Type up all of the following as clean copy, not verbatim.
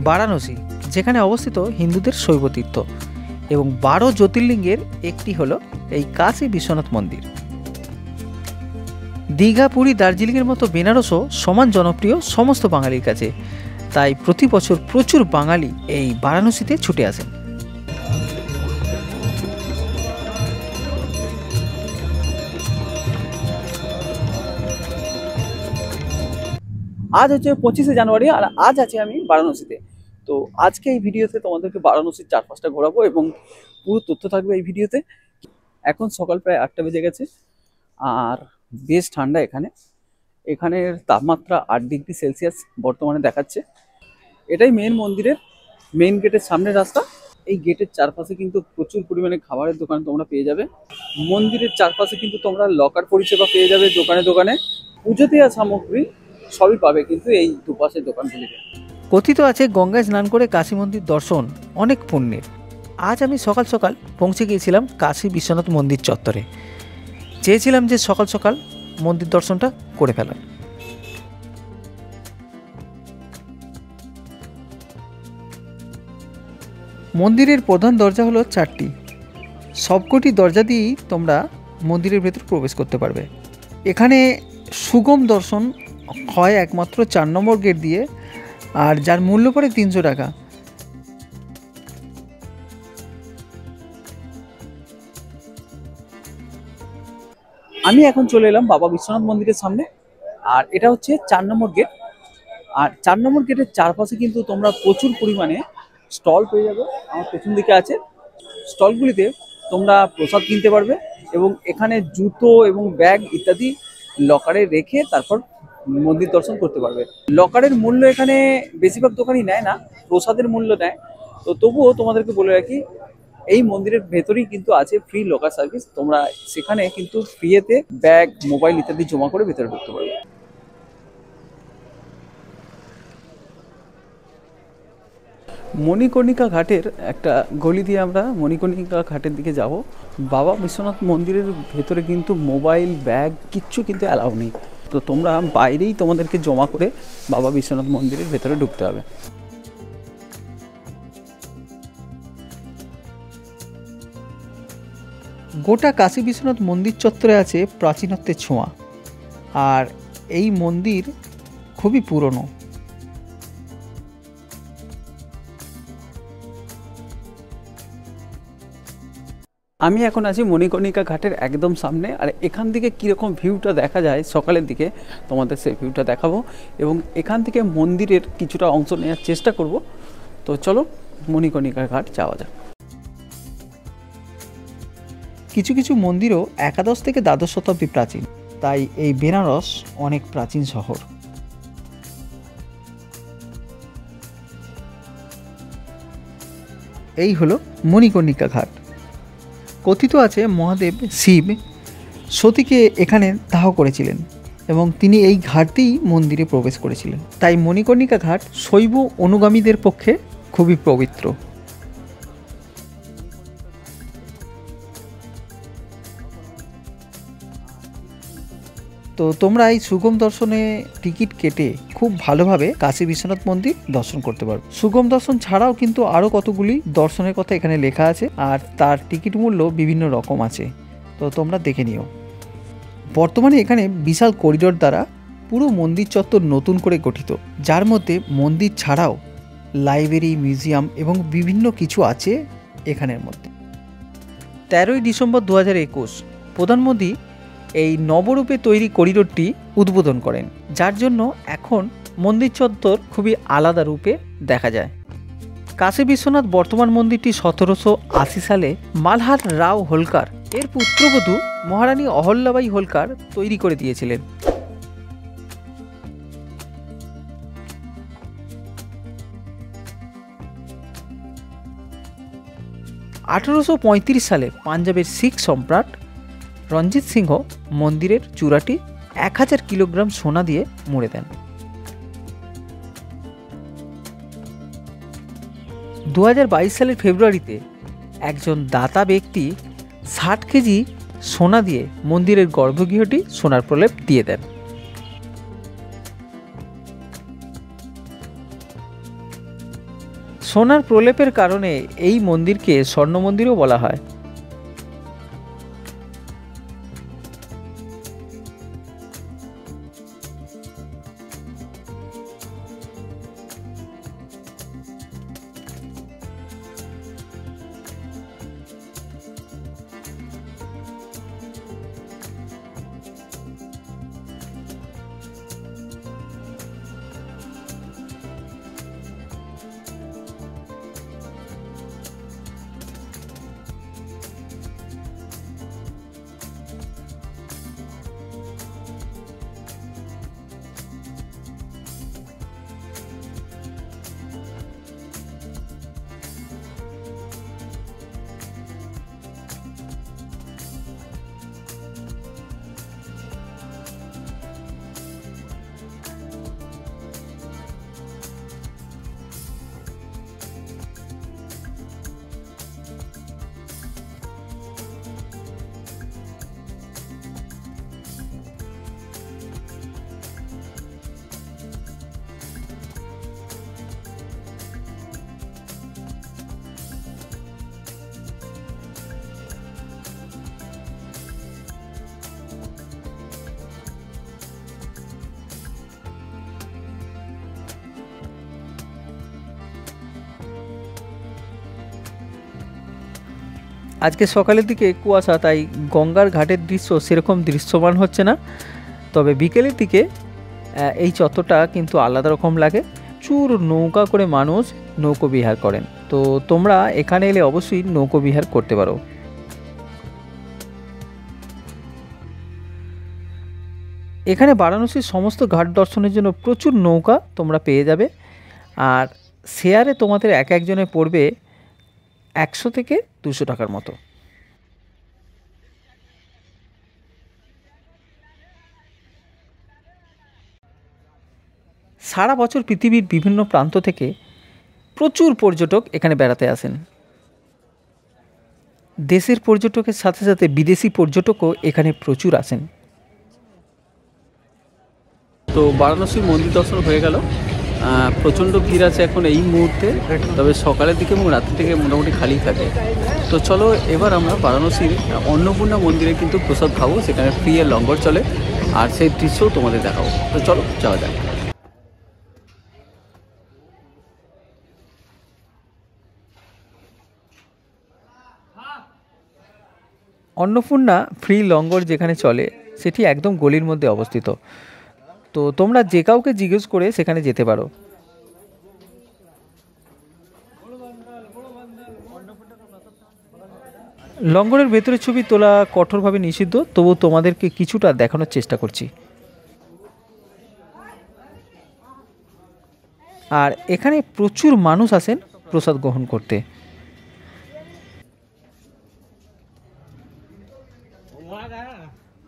বারাণসী, যেখানে অবস্থিত হিন্দুদের শৈবতীর্থ, এবং 12 জ্যোতির্লিঙ্গের একটি হলো এই কাশী বিশ্বনাথ মন্দির। দীঘা, পুরী, দার্জিলিংয়ের মতো বেনারসও সমান জনপ্রিয় সমস্ত বাঙালির কাছে, তাই প্রতি বছর প্রচুর বাঙালি এই বারাণসীতে ছুটে আসেন। আজ হচ্ছে 25শে জানুয়ারি, আর আজ আছে আমি বারাণসীতে। তো আজকে এই ভিডিওতে তোমাদেরকে বারাণসীর চারপাশটা ঘোরাবো এবং পুরো তথ্য থাকবে এই ভিডিওতে। এখন সকাল প্রায় 8টা বেজে গেছে, আর বেশ ঠান্ডা এখানের তাপমাত্রা 8 ডিগ্রি সেলসিয়াস বর্তমানে দেখাচ্ছে। এটাই মন্দিরের মেন গেটের সামনের রাস্তা। এই গেটের চারপাশে কিন্তু প্রচুর পরিমাণে খাবারের দোকান তোমরা পেয়ে যাবে। মন্দিরের চারপাশে কিন্তু তোমরা লকার পরিষেবা পেয়ে যাবে দোকানে দোকানে। পুজো দেওয়া সামগ্রী সবই পাবে কিন্তু এই দুপাশের দোকানগুলিতে। কথিত আছে গঙ্গায় স্নান করে কাশী মন্দির দর্শন অনেক পুণ্যের। আজ আমি সকাল সকাল পৌঁছে গিয়েছিলাম কাশী বিশ্বনাথ মন্দির চত্বরে। চেয়েছিলাম যে সকাল সকাল মন্দির দর্শনটা করে ফেলার। মন্দিরের প্রধান দরজা হলো 4টি। সবকটি দরজা দিয়েই তোমরা মন্দিরের ভেতর প্রবেশ করতে পারবে। এখানে সুগম দর্শন হয় একমাত্র 4 নম্বর গেট দিয়ে, আর যার মূল্য পড়ে 300 টাকা। আমি এখন চলে এলাম বাবা বিশ্বনাথ মন্দিরের সামনে, আর এটা হচ্ছে 4 নম্বর গেট। আর 4 নম্বর গেটের চারপাশে কিন্তু তোমরা প্রচুর পরিমাণে স্টল পেয়ে যাবে। আমার পেছন দিকে আছে স্টলগুলিতে তোমরা প্রসাদ কিনতে পারবে, এবং এখানে জুতো এবং ব্যাগ ইত্যাদি লকারে রেখে তারপর মন্দির দর্শন করতে পারবে। লকারের মূল্য এখানে বেশিরভাগ দোকানই নেয় না, প্রসাদের মূল্য নেয়। তো তবুও তোমাদেরকে বলে রাখি, এই মন্দিরের ভেতরেই কিন্তু আছে ফ্রি লকার সার্ভিস। তোমরা সেখানে কিন্তু ফ্রিতে ব্যাগ, মোবাইল ইত্যাদি জমা করে ভেতরে ঢুকতে পারবে। মণিকর্ণিকা ঘাটের একটা গলি দিয়ে আমরা মণিকর্ণিকা ঘাটের দিকে যাব। বাবা বিশ্বনাথ মন্দিরের ভেতরে কিন্তু মোবাইল, ব্যাগ কিচ্ছু কিন্তু অ্যালাউ নেই। তো তোমরা বাইরেই তোমাদেরকে জমা করে বাবা বিশ্বনাথ মন্দিরের ভেতরে ঢুকতে হবে। গোটা কাশী বিশ্বনাথ মন্দির চত্বরে আছে প্রাচীনত্বের ছোঁয়া, আর এই মন্দির খুবই পুরনো। আমি এখন আছি মণিকর্ণিকা ঘাটের একদম সামনে, আর এখান থেকে কীরকম ভিউটা দেখা যায় সকালের দিকে তোমাদের সেই ভিউটা দেখাবো, এবং এখান থেকে মন্দিরের কিছুটা অংশ নেওয়ার চেষ্টা করব। তো চলো মণিকর্ণিকা ঘাট যাওয়া যাক। কিছু কিছু মন্দিরও একাদশ থেকে দ্বাদশ শতাব্দী প্রাচীন, তাই এই বেনারস অনেক প্রাচীন শহর। এই হলো মণিকর্ণিকা ঘাট। কথিত আছে মহাদেব শিব সতীকে এখানে দাহ করেছিলেন, এবং তিনি এই ঘাট দিয়েই মন্দিরে প্রবেশ করেছিলেন। তাই মণিকর্ণিকা ঘাট শৈব অনুগামীদের পক্ষে খুবই পবিত্র। তো তোমরা এই সুগম দর্শনে টিকিট কেটে খুব ভালোভাবে কাশী বিশ্বনাথ মন্দির দর্শন করতে পারবে। সুগম দর্শন ছাড়াও কিন্তু আরও কতগুলি দর্শনের কথা এখানে লেখা আছে, আর তার টিকিট মূল্য বিভিন্ন রকম আছে, তো তোমরা দেখে নিও। বর্তমানে এখানে বিশাল করিডোর দ্বারা পুরো মন্দির চত্বর নতুন করে গঠিত, যার মধ্যে মন্দির ছাড়াও লাইব্রেরি, মিউজিয়াম এবং বিভিন্ন কিছু আছে এখানের মধ্যে। 13ই ডিসেম্বর 2021 প্রধানমন্ত্রী এই নবরূপে তৈরি করিডোরটি উদ্বোধন করেন, যার জন্য এখন মন্দির চত্বর খুবই আলাদা রূপে দেখা যায়। কাশী বিশ্বনাথ বর্তমান মন্দিরটি 1780 সালে মালহার রাও হোলকার এর পুত্রবধূ মহারানী অহল্যাবাই হোলকার তৈরি করে দিয়েছিলেন। (1835 সালে পাঞ্জাবের শিখ সম্রাট রঞ্জিত সিংহ মন্দিরের চূড়াটি 1000 কিলোগ্রাম সোনা দিয়ে মুড়ে দেন। 2022 সালের ফেব্রুয়ারিতে একজন দাতা ব্যক্তি 60 কেজি সোনা দিয়ে মন্দিরের গর্ভগৃহটি সোনার প্রলেপ দিয়ে দেন। সোনার প্রলেপের কারণে এই মন্দিরকে স্বর্ণ মন্দিরও বলা হয়। আজকে সকালের দিকে কুয়াশা, তাই গঙ্গার ঘাটের দৃশ্য সেরকম দৃশ্যমান হচ্ছে না, তবে বিকেলের দিকে এই চত্বরটা কিন্তু আলাদা রকম লাগে। প্রচুর নৌকা করে মানুষ নৌকো বিহার করেন, তো তোমরা এখানে এলে অবশ্যই নৌকো বিহার করতে পারো। এখানে বারাণসীর সমস্ত ঘাট দর্শনের জন্য প্রচুর নৌকা তোমরা পেয়ে যাবে, আর শেয়ারে তোমাদের এক একজনে পড়বে 100 থেকে 200 টাকার মতো। সারা বছর পৃথিবীর বিভিন্ন প্রান্ত থেকে প্রচুর পর্যটক এখানে বেড়াতে আসেন। দেশের পর্যটকের সাথে সাথে বিদেশি পর্যটকও এখানে প্রচুর আসেন। তো বারাণসী মন্দির দর্শন হয়ে গেল। প্রচণ্ড ভিড় আছে এখন এই মুহূর্তে, তবে সকালের দিকে এবং রাত্রি থেকে মোটামুটি খালি থাকে। তো চলো এবার আমরা বারাণসীর অন্নপূর্ণা মন্দিরে কিন্তু প্রসাদ খাবো, সেখানে ফ্রি এর লঙ্গর চলে, আর সেই দৃশ্যও তোমাদের দেখাবো। তো চলো যাওয়া যাক। অন্নপূর্ণা ফ্রি লঙ্গর যেখানে চলে সেটি একদম গলির মধ্যে অবস্থিত, তো তোমরা যে কাউকে জিজ্ঞেস করে সেখানে যেতে পারো। লঙ্গরের ভেতরের ছবি তোলা কঠোরভাবে নিষিদ্ধ, তবু তোমাদেরকে কিছুটা দেখানোর চেষ্টা করছি। আর এখানে প্রচুর মানুষ আসেন প্রসাদ গ্রহণ করতে।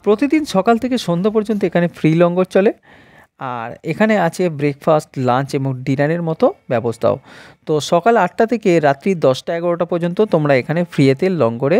প্রতিদিন সকাল থেকে সন্ধ্যা পর্যন্ত এখানে ফ্রি লঙ্গর চলে, আর এখানে আছে ব্রেকফাস্ট, লাঞ্চ এবং ডিনারের মতো ব্যবস্থাও। তো সকাল 8টা থেকে রাত্রি 10টা-11টা পর্যন্ত তোমরা এখানে ফ্রিতে লঙ্গরে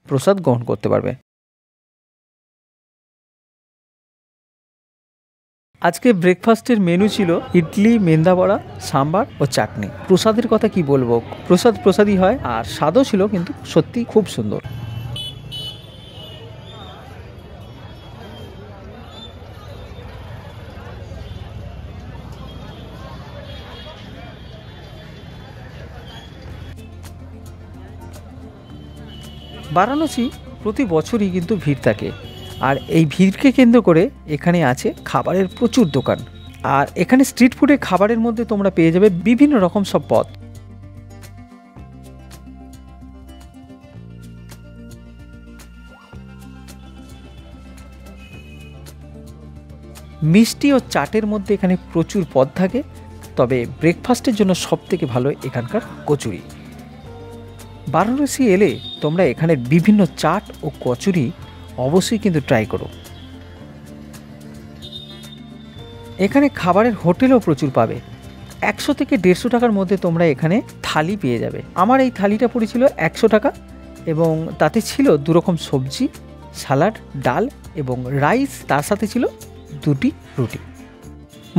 প্রসাদ গ্রহণ করতে পারবে। আজকে ব্রেকফাস্টের মেনু ছিল ইডলি, মেন্দা বড়া, সাম্বার ও চাটনি। প্রসাদের কথা কি বলবো, প্রসাদই হয়, আর স্বাদও ছিল কিন্তু সত্যি খুব সুন্দর। বারাণসী প্রতি বছরই কিন্তু ভিড় থাকে, আর এই ভিড়কে কেন্দ্র করে এখানে আছে খাবারের প্রচুর দোকান। আর এখানে স্ট্রিট ফুডে খাবারের মধ্যে তোমরা পেয়ে যাবে বিভিন্ন রকম সব পদ। মিষ্টি ও চাটের মধ্যে এখানে প্রচুর পদ থাকে, তবে ব্রেকফাস্টের জন্য সবথেকে ভালো এখানকার কচুরি। বারাণসী এলে তোমরা এখানের বিভিন্ন চাট ও কচুরি অবশ্যই কিন্তু ট্রাই করো। এখানে খাবারের হোটেলও প্রচুর পাবে। 100 থেকে 150 টাকার মধ্যে তোমরা এখানে থালি পেয়ে যাবে। আমার এই থালিটা পড়েছিল 100 টাকা, এবং তাতে ছিল 2 রকম সবজি, সালাড, ডাল এবং রাইস, তার সাথে ছিল 2টি রুটি।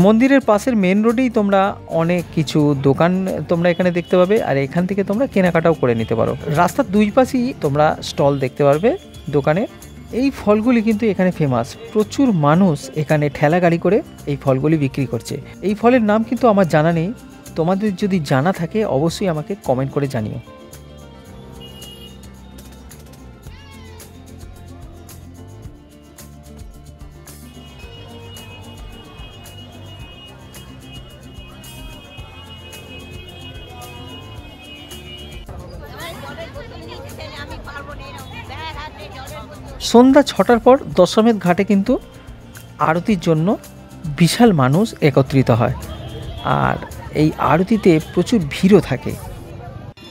মন্দিরের পাশের মেন রোডেই তোমরা অনেক কিছু দোকান তোমরা এখানে দেখতে পাবে, আর এখান থেকে তোমরা কেনাকাটাও করে নিতে পারো। রাস্তার দুই পাশেই তোমরা স্টল দেখতে পারবে দোকানে। এই ফলগুলি কিন্তু এখানে ফেমাস, প্রচুর মানুষ এখানে ঠেলা গাড়ি করে এই ফলগুলি বিক্রি করছে। এই ফলের নাম কিন্তু আমার জানা নেই, তোমাদের যদি জানা থাকে অবশ্যই আমাকে কমেন্ট করে জানিও। সন্ধ্যা 6টার পর দশমের ঘাটে কিন্তু আরতির জন্য বিশাল মানুষ একত্রিত হয়, আর এই আরতিতে প্রচুর ভিড়ও থাকে।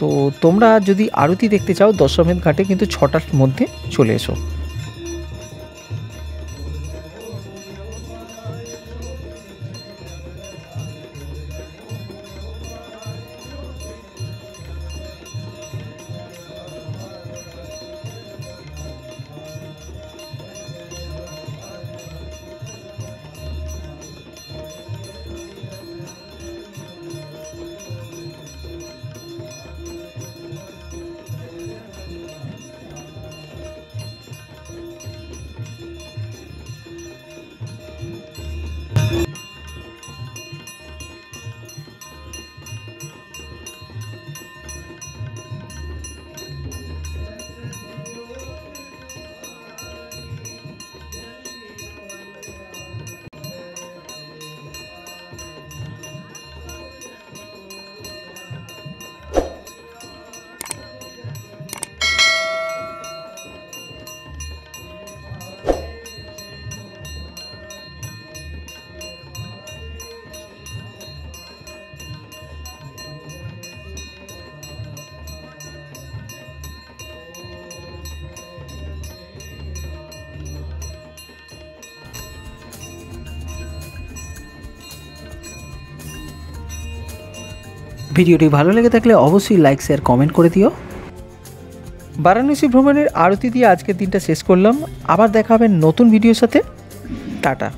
তো তোমরা যদি আরতি দেখতে চাও দশমের ঘাটে কিন্তু 6টার মধ্যে চলে এসো। ভিডিওটি ভালো লেগে থাকলে অবশ্যই লাইক শেয়ার কমেন্ট করে দিও। বারাণসী ভ্রমণের আরতি দিয়ে আজকের দিনটা শেষ করলাম, আবার দেখা হবে নতুন ভিডিওর সাথে। টাটা।